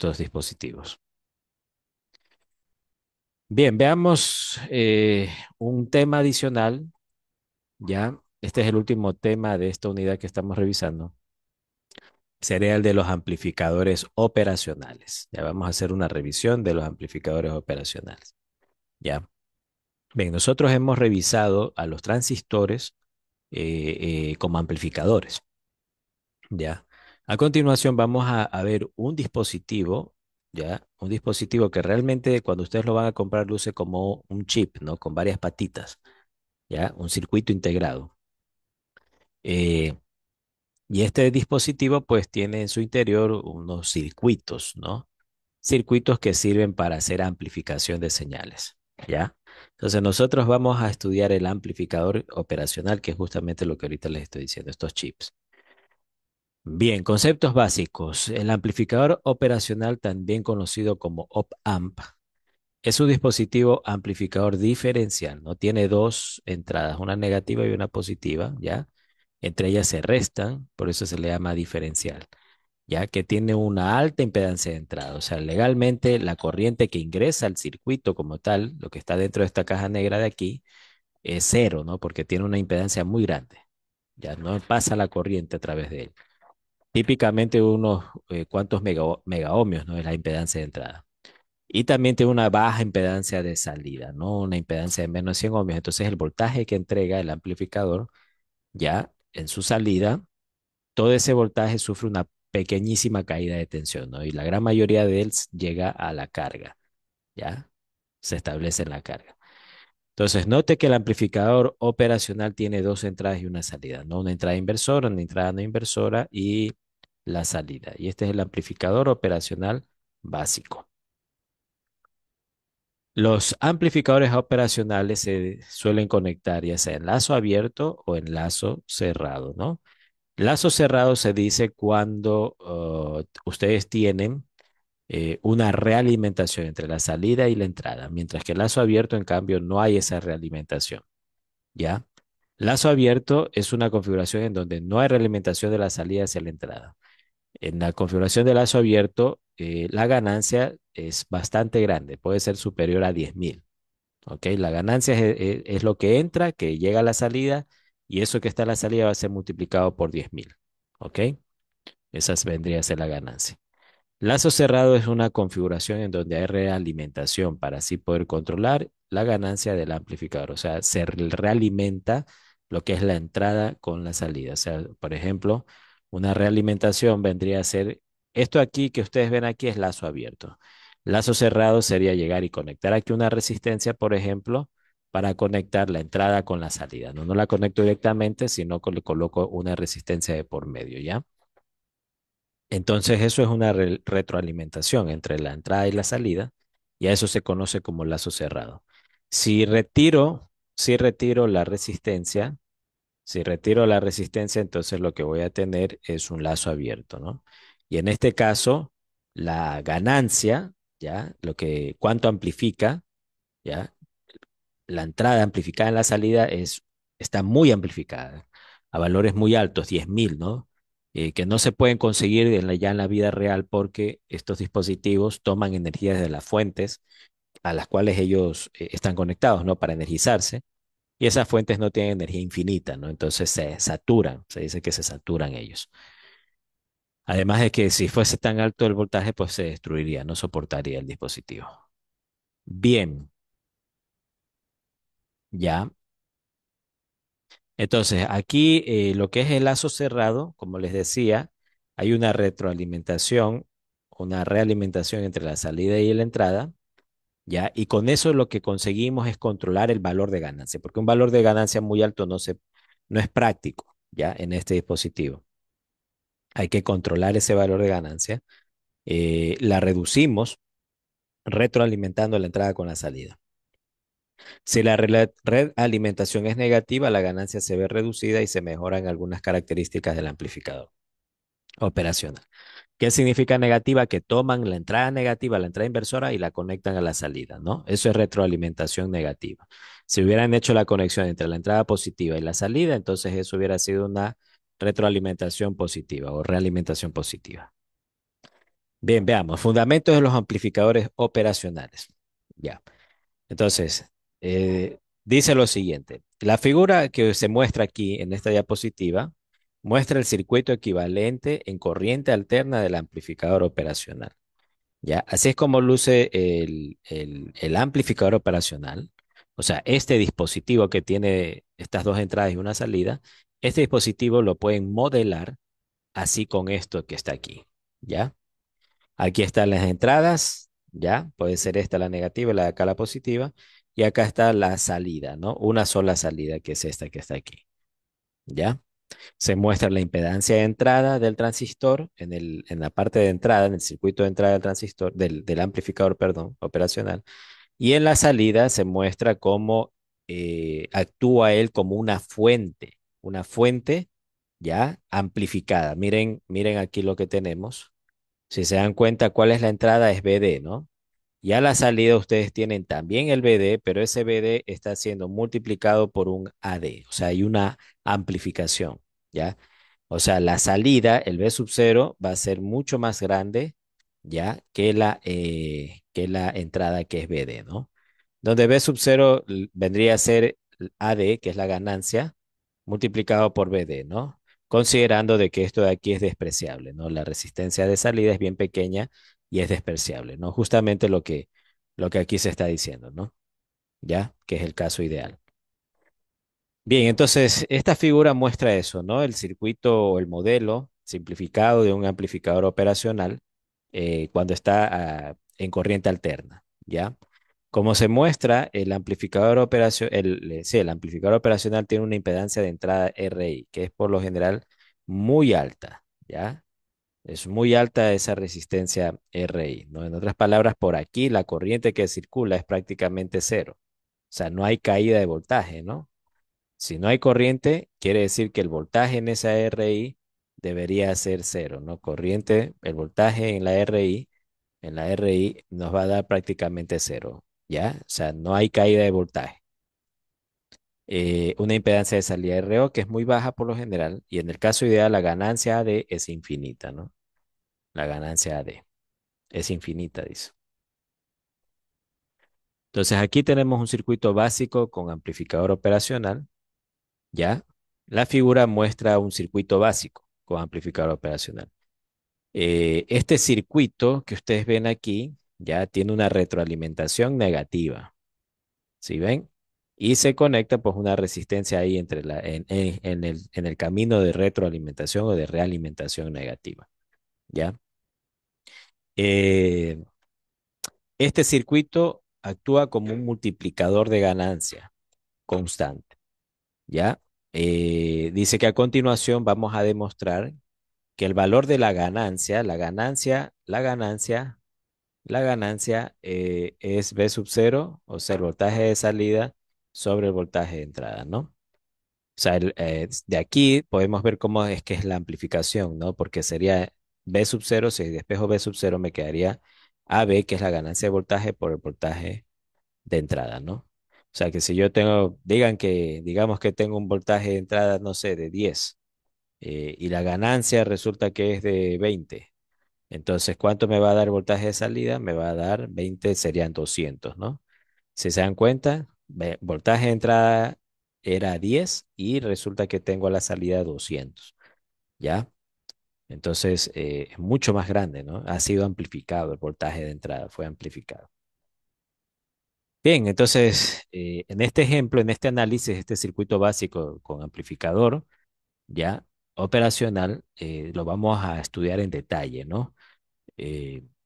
estos dispositivos. Bien, veamos un tema adicional, ¿ya? Este es el último tema de esta unidad que estamos revisando. Sería el de los amplificadores operacionales. Ya vamos a hacer una revisión de los amplificadores operacionales. ¿Ya? Bien, nosotros hemos revisado a los transistores como amplificadores. ¿Ya? A continuación vamos a ver un dispositivo, ¿ya? Un dispositivo que realmente cuando ustedes lo van a comprar luce como un chip, ¿no? Con varias patitas, ¿ya? Un circuito integrado. Eh, y este dispositivo pues tiene en su interior unos circuitos, ¿no? Circuitos que sirven para hacer amplificación de señales, ¿ya? Entonces nosotros vamos a estudiar el amplificador operacional, que es justamente lo que ahorita les estoy diciendo, estos chips. Bien, conceptos básicos. El amplificador operacional, también conocido como op-amp, es un dispositivo amplificador diferencial, ¿no? Tiene dos entradas, una negativa y una positiva, ¿ya? Entre ellas se restan, por eso se le llama diferencial, ya que tiene una alta impedancia de entrada. O sea, legalmente la corriente que ingresa al circuito como tal, lo que está dentro de esta caja negra de aquí, es cero, ¿no? Porque tiene una impedancia muy grande. Ya no pasa la corriente a través de él. Típicamente unos cuantos megaohmios, ¿no? Es la impedancia de entrada. Y también tiene una baja impedancia de salida, ¿no? Una impedancia de menos de 100 ohmios. Entonces el voltaje que entrega el amplificador ya en su salida, todo ese voltaje sufre una pequeñísima caída de tensión, ¿no? Y la gran mayoría de él llega a la carga, ¿ya? Se establece en la carga. Entonces, note que el amplificador operacional tiene dos entradas y una salida, ¿no? Una entrada inversora, una entrada no inversora y la salida. Y este es el amplificador operacional básico. Los amplificadores operacionales se suelen conectar ya sea en lazo abierto o en lazo cerrado, ¿no? Lazo cerrado se dice cuando ustedes tienen una realimentación entre la salida y la entrada, mientras que el lazo abierto, en cambio, no hay esa realimentación, ¿ya? Lazo abierto es una configuración en donde no hay realimentación de la salida hacia la entrada. En la configuración de lazo abierto, la ganancia es bastante grande, puede ser superior a 10.000. ¿Ok? La ganancia es lo que entra, que llega a la salida, y eso que está a la salida va a ser multiplicado por 10.000. ¿Ok? Esa vendría a ser la ganancia. Lazo cerrado es una configuración en donde hay realimentación para así poder controlar la ganancia del amplificador. O sea, se realimenta lo que es la entrada con la salida. O sea, por ejemplo, una realimentación vendría a ser esto aquí que ustedes ven aquí es lazo abierto. Lazo cerrado sería llegar y conectar aquí una resistencia, por ejemplo, para conectar la entrada con la salida. No, no la conecto directamente, sino que le coloco una resistencia de por medio, ¿ya? Entonces eso es una retroalimentación entre la entrada y la salida, y a eso se conoce como lazo cerrado. Si retiro, si retiro la resistencia, si retiro la resistencia, entonces lo que voy a tener es un lazo abierto, ¿no? Y en este caso, la ganancia, ¿ya? Cuánto amplifica, ¿ya? La entrada amplificada en la salida está muy amplificada, a valores muy altos, 10.000, ¿no? Que no se pueden conseguir ya en la vida real porque estos dispositivos toman energía de las fuentes a las cuales ellos están conectados, ¿no? Para energizarse. Y esas fuentes no tienen energía infinita, ¿no? Entonces se saturan, se dice que se saturan ellos. Además de que si fuese tan alto el voltaje, pues se destruiría, no soportaría el dispositivo. Bien, ya. Entonces, aquí lo que es el lazo cerrado, como les decía, hay una retroalimentación, una realimentación entre la salida y la entrada, ¿ya? Y con eso lo que conseguimos es controlar el valor de ganancia, porque un valor de ganancia muy alto no es práctico, ¿ya? En este dispositivo. Hay que controlar ese valor de ganancia. La reducimos retroalimentando la entrada con la salida. Si la alimentación es negativa, la ganancia se ve reducida y se mejoran algunas características del amplificador operacional. ¿Qué significa negativa? Que toman la entrada negativa, la entrada inversora y la conectan a la salida, ¿no? Eso es retroalimentación negativa. Si hubieran hecho la conexión entre la entrada positiva y la salida, entonces eso hubiera sido una retroalimentación positiva o realimentación positiva. Bien, veamos. Fundamentos de los amplificadores operacionales. Ya. Entonces, dice lo siguiente. La figura que se muestra aquí en esta diapositiva muestra el circuito equivalente en corriente alterna del amplificador operacional. ¿Ya? Así es como luce el amplificador operacional. O sea, este dispositivo que tiene estas dos entradas y una salida, este dispositivo lo pueden modelar así con esto que está aquí. ¿Ya? Aquí están las entradas, ¿ya? Puede ser esta la negativa y la de acá la positiva. Y acá está la salida, ¿no? Una sola salida, que es esta que está aquí, ¿ya? Se muestra la impedancia de entrada del transistor en la parte de entrada, en el circuito de entrada del transistor, del amplificador, perdón, operacional. Y en la salida se muestra cómo actúa él como una fuente ya amplificada. Miren, miren aquí lo que tenemos. Si se dan cuenta, ¿cuál es la entrada? Es BD, ¿no? Y a la salida ustedes tienen también el BD, pero ese BD está siendo multiplicado por un AD, o sea, hay una amplificación, ¿ya? O sea, la salida, el B sub cero, va a ser mucho más grande, ¿ya? Que la entrada que es BD, ¿no? Donde B sub cero vendría a ser AD, que es la ganancia, multiplicado por BD, ¿no? Considerando de que esto de aquí es despreciable, ¿no? La resistencia de salida es bien pequeña y es despreciable, ¿no? Justamente lo que aquí se está diciendo, ¿no? ¿Ya? Que es el caso ideal. Bien, entonces esta figura muestra eso, ¿no? El circuito o el modelo simplificado de un amplificador operacional cuando está en corriente alterna, ¿ya? Como se muestra, sí, el amplificador operacional tiene una impedancia de entrada RI, que es por lo general muy alta, ¿ya? Es muy alta esa resistencia RI, ¿no? En otras palabras, por aquí la corriente que circula es prácticamente cero. O sea, no hay caída de voltaje, ¿no? Si no hay corriente, quiere decir que el voltaje en esa RI debería ser cero, ¿no? Corriente, el voltaje en la RI nos va a dar prácticamente cero, ¿ya? O sea, no hay caída de voltaje. Una impedancia de salida RO que es muy baja por lo general, y en el caso ideal la ganancia AD es infinita, ¿no? La ganancia AD es infinita, dice. Entonces aquí tenemos un circuito básico con amplificador operacional, ¿ya? La figura muestra un circuito básico con amplificador operacional. Este circuito que ustedes ven aquí ya tiene una retroalimentación negativa, ¿sí ven? Y se conecta pues una resistencia ahí en el camino de retroalimentación o de realimentación negativa, ¿ya? Eh, este circuito actúa como un multiplicador de ganancia constante, ¿ya? Dice que a continuación vamos a demostrar que el valor de la ganancia es B sub cero, o sea, el voltaje de salida sobre el voltaje de entrada, ¿no? O sea, de aquí podemos ver cómo es que es la amplificación, ¿no? Porque sería B sub cero, si despejo B sub cero me quedaría AB, que es la ganancia de voltaje por el voltaje de entrada, ¿no? O sea, que si yo tengo, digamos que tengo un voltaje de entrada, no sé, de 10, y la ganancia resulta que es de 20. Entonces, ¿cuánto me va a dar el voltaje de salida? Me va a dar 20, serían 200, ¿no? Si se dan cuenta, voltaje de entrada era 10 y resulta que tengo a la salida 200, ¿ya? Entonces, es mucho más grande, ¿no? Ha sido amplificado el voltaje de entrada, fue amplificado. Bien, entonces, en este ejemplo, en este análisis, este circuito básico con amplificador, ya operacional, lo vamos a estudiar en detalle, ¿no?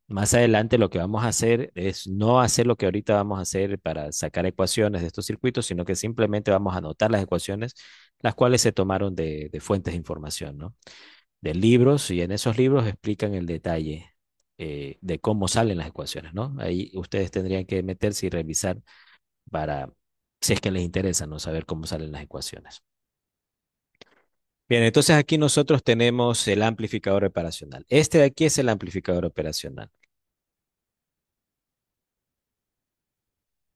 Más adelante lo que vamos a hacer es no hacer lo que ahorita vamos a hacer para sacar ecuaciones de estos circuitos, sino que simplemente vamos a anotar las ecuaciones, las cuales se tomaron de fuentes de información, ¿no? De libros, y en esos libros explican el detalle de cómo salen las ecuaciones, ¿no? Ahí ustedes tendrían que meterse y revisar para, si es que les interesa, ¿no? Saber cómo salen las ecuaciones. Bien, entonces aquí nosotros tenemos el amplificador operacional. Este de aquí es el amplificador operacional.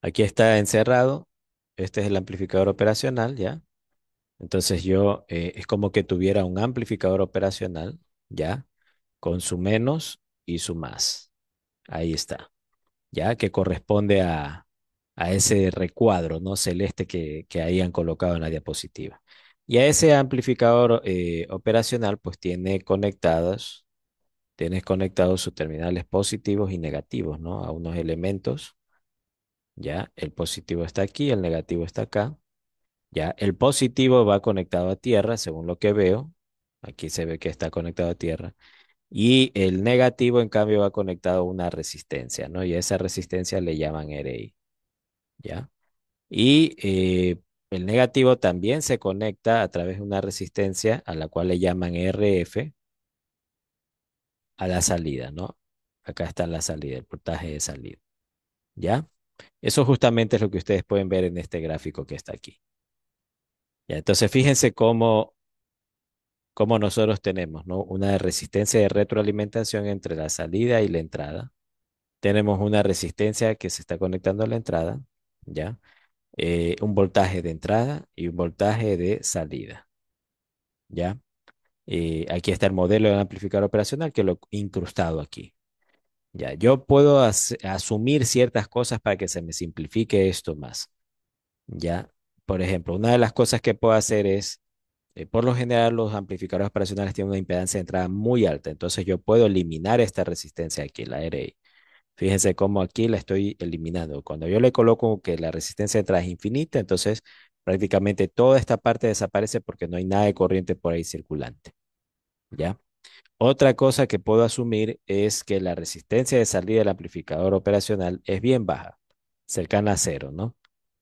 Aquí está encerrado. Este es el amplificador operacional, ¿ya? Entonces es como que tuviera un amplificador operacional, ¿ya? Con su menos y su más. Ahí está, ya que corresponde a ese recuadro, ¿no? Celeste que hayan colocado en la diapositiva. Y a ese amplificador operacional, pues tienes conectados sus terminales positivos y negativos, ¿no? A unos elementos, ya. El positivo está aquí, el negativo está acá, ya. El positivo va conectado a tierra, según lo que veo. Aquí se ve que está conectado a tierra. Y el negativo, en cambio, va conectado a una resistencia, ¿no? Y a esa resistencia le llaman RI, ¿ya? Y el negativo también se conecta a través de una resistencia a la cual le llaman RF a la salida, ¿no? Acá está la salida, el voltaje de salida, ¿ya? Eso justamente es lo que ustedes pueden ver en este gráfico que está aquí. ¿Ya? Entonces, fíjense cómo nosotros tenemos, ¿no? Una resistencia de retroalimentación entre la salida y la entrada. Tenemos una resistencia que se está conectando a la entrada, ¿ya? Un voltaje de entrada y un voltaje de salida, ¿ya? Aquí está el modelo del amplificador operacional que lo he incrustado aquí. Ya, yo puedo asumir ciertas cosas para que se me simplifique esto más. Ya, por ejemplo, una de las cosas que puedo hacer es, por lo general, los amplificadores operacionales tienen una impedancia de entrada muy alta, entonces yo puedo eliminar esta resistencia aquí, la RI. Fíjense cómo aquí la estoy eliminando. Cuando yo le coloco que la resistencia de entrada es infinita, entonces prácticamente toda esta parte desaparece porque no hay nada de corriente por ahí circulante. ¿Ya? Otra cosa que puedo asumir es que la resistencia de salida del amplificador operacional es bien baja, cercana a cero, ¿no?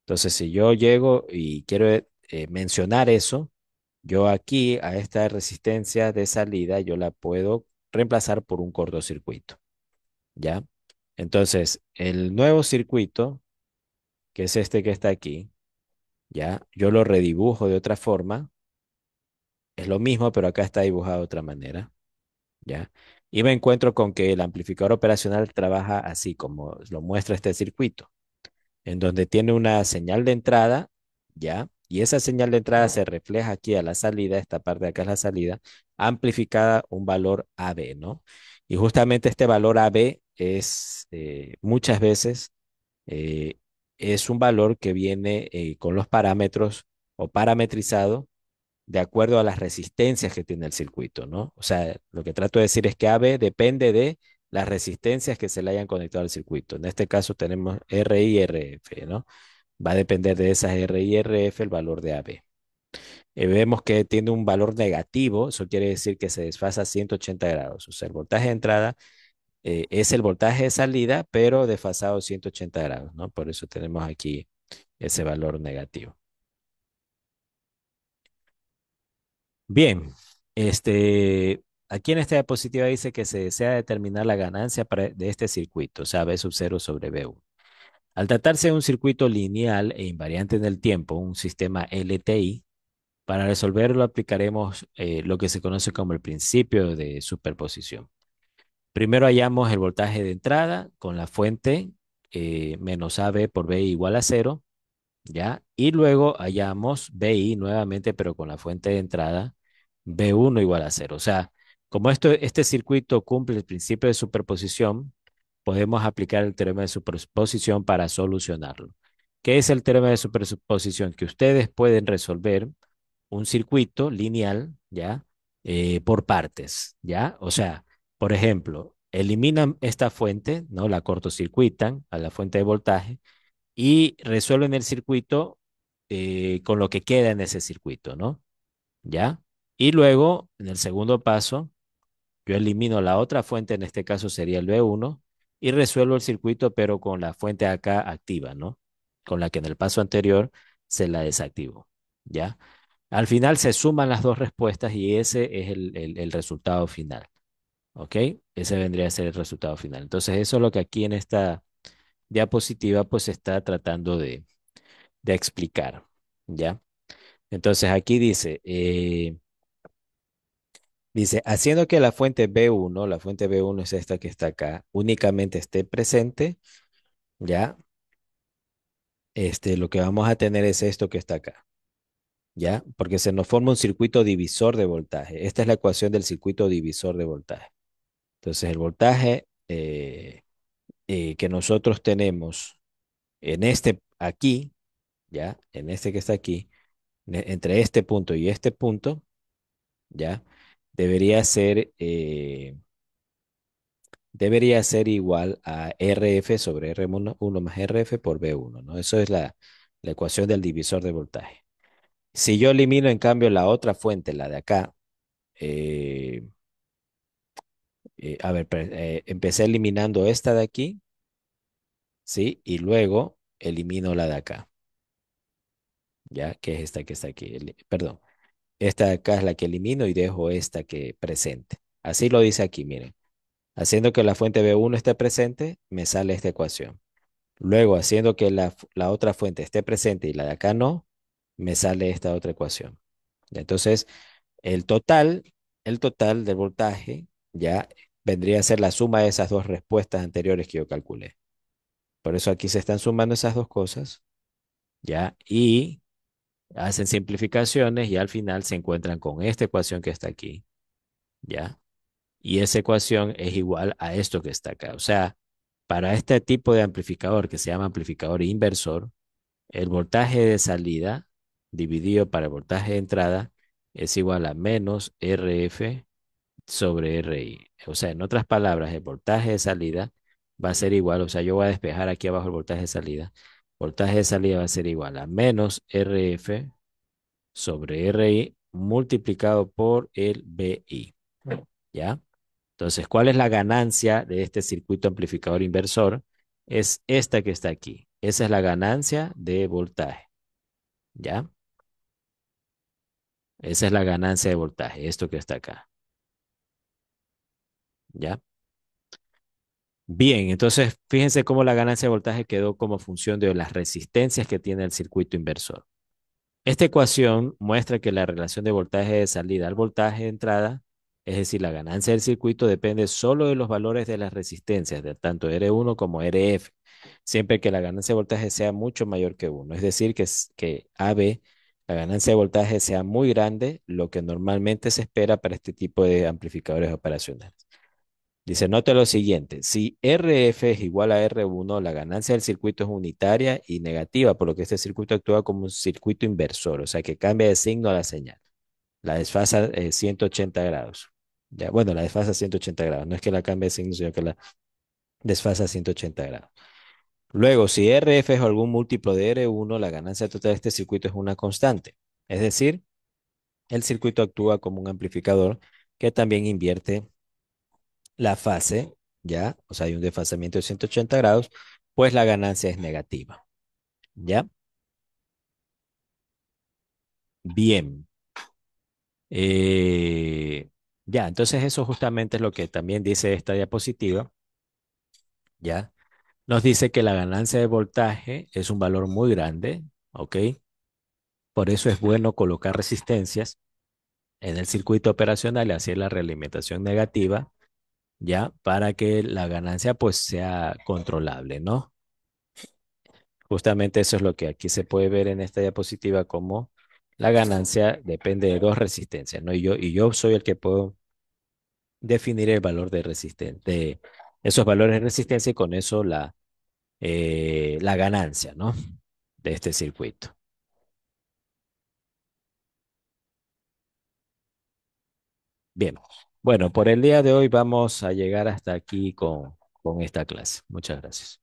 Entonces, si yo llego y quiero mencionar eso, yo aquí a esta resistencia de salida yo la puedo reemplazar por un cortocircuito, ¿ya? Entonces, el nuevo circuito, que es este que está aquí, ¿ya? Yo lo redibujo de otra forma, es lo mismo, pero acá está dibujado de otra manera. ¿Ya? Y me encuentro con que el amplificador operacional trabaja así como lo muestra este circuito, en donde tiene una señal de entrada, ¿ya? Y esa señal de entrada se refleja aquí a la salida, esta parte de acá es la salida, amplificada un valor AB, ¿no? Y justamente este valor AB es muchas veces eh, es un valor que viene con los parámetros o parametrizado de acuerdo a las resistencias que tiene el circuito, ¿no? O sea, lo que trato de decir es que AB depende de las resistencias que se le hayan conectado al circuito. En este caso tenemos RI y RF, ¿no? Va a depender de esas RI y RF el valor de AB. Vemos que tiene un valor negativo, eso quiere decir que se desfasa a 180 grados. O sea, el voltaje de entrada es el voltaje de salida, pero desfasado 180 grados, ¿no? Por eso tenemos aquí ese valor negativo. Bien, aquí en esta diapositiva dice que se desea determinar la ganancia de este circuito, o sea, B sub 0 sobre B1. Al tratarse de un circuito lineal e invariante en el tiempo, un sistema LTI, para resolverlo aplicaremos lo que se conoce como el principio de superposición. Primero hallamos el voltaje de entrada con la fuente menos AB por B igual a cero, ¿ya? Y luego hallamos BI nuevamente, pero con la fuente de entrada B1 igual a cero. O sea, como este circuito cumple el principio de superposición, podemos aplicar el teorema de superposición para solucionarlo. ¿Qué es el teorema de superposición? Que ustedes pueden resolver un circuito lineal, ¿ya? Por partes, ¿ya? O sea, por ejemplo, eliminan esta fuente, ¿no? La cortocircuitan a la fuente de voltaje y resuelven el circuito con lo que queda en ese circuito, ¿no? ¿Ya? Y luego, en el segundo paso, yo elimino la otra fuente, en este caso sería el B1, y resuelvo el circuito, pero con la fuente acá activa, ¿no? Con la que en el paso anterior se la desactivo, ¿ya? Al final se suman las dos respuestas y ese es el resultado final, ¿ok? Ese vendría a ser el resultado final. Entonces, eso es lo que aquí en esta diapositiva pues se está tratando de explicar, ¿ya? Entonces aquí dice, haciendo que la fuente B1 es esta que está acá, únicamente esté presente, ¿ya? Lo que vamos a tener es esto que está acá, ¿ya? Porque se nos forma un circuito divisor de voltaje. Esta es la ecuación del circuito divisor de voltaje, Entonces, el voltaje que nosotros tenemos en este aquí, ya, en este que está aquí, entre este punto y este punto, ya, debería ser, eh, debería ser igual a RF sobre R1 más RF por V1, ¿no? Eso es la ecuación del divisor de voltaje. Si yo elimino, en cambio, la otra fuente, la de acá, eh, a ver, empecé eliminando esta de aquí, ¿sí? Y luego elimino la de acá, ¿ya? Que es esta que está aquí. Perdón, esta de acá es la que elimino y dejo esta que presente. Así lo dice aquí, miren. Haciendo que la fuente B1 esté presente, me sale esta ecuación. Luego, haciendo que la otra fuente esté presente y la de acá no, me sale esta otra ecuación. Ya, entonces, el total, el total del voltaje ya vendría a ser la suma de esas dos respuestas anteriores que yo calculé. Por eso aquí se están sumando esas dos cosas, ya, y hacen simplificaciones y al final se encuentran con esta ecuación que está aquí, ya. Y esa ecuación es igual a esto que está acá. O sea, para este tipo de amplificador que se llama amplificador inversor, el voltaje de salida dividido para el voltaje de entrada es igual a menos RF sobre RI. O sea, en otras palabras, el voltaje de salida va a ser igual, o sea, yo voy a despejar aquí abajo el voltaje de salida. Voltaje de salida va a ser igual a menos RF sobre RI multiplicado por el BI. ¿Ya? Entonces, ¿cuál es la ganancia de este circuito amplificador inversor? Es esta que está aquí. Esa es la ganancia de voltaje. ¿Ya? Esa es la ganancia de voltaje, esto que está acá. ¿Ya? Bien, entonces fíjense cómo la ganancia de voltaje quedó como función de las resistencias que tiene el circuito inversor. Esta ecuación muestra que la relación de voltaje de salida al voltaje de entrada, es decir, la ganancia del circuito, depende solo de los valores de las resistencias, de tanto R1 como RF, siempre que la ganancia de voltaje sea mucho mayor que 1. Es decir, que AB, la ganancia de voltaje sea muy grande, lo que normalmente se espera para este tipo de amplificadores operacionales. Dice, note lo siguiente, si RF es igual a R1, la ganancia del circuito es unitaria y negativa, por lo que este circuito actúa como un circuito inversor, o sea que cambia de signo a la señal. La desfasa 180 grados. Ya, bueno, la desfasa 180 grados, no es que la cambie de signo, sino que la desfasa 180 grados. Luego, si RF es algún múltiplo de R1, la ganancia total de este circuito es una constante. Es decir, el circuito actúa como un amplificador que también invierte la fase, ¿ya? O sea, hay un desfasamiento de 180 grados, pues la ganancia es negativa, ¿ya? Bien. Eh, ya, entonces eso justamente es lo que también dice esta diapositiva, ¿ya? Nos dice que la ganancia de voltaje es un valor muy grande, ¿ok? Por eso es bueno colocar resistencias en el circuito operacional y hacer la realimentación negativa, ¿ya? Para que la ganancia pues sea controlable, ¿no? Justamente eso es lo que aquí se puede ver en esta diapositiva como la ganancia depende de dos resistencias, ¿no? Y yo soy el que puedo definir el valor de de esos valores de resistencia y con eso la ganancia, ¿no? De este circuito. Bien, bueno, por el día de hoy vamos a llegar hasta aquí con esta clase. Muchas gracias.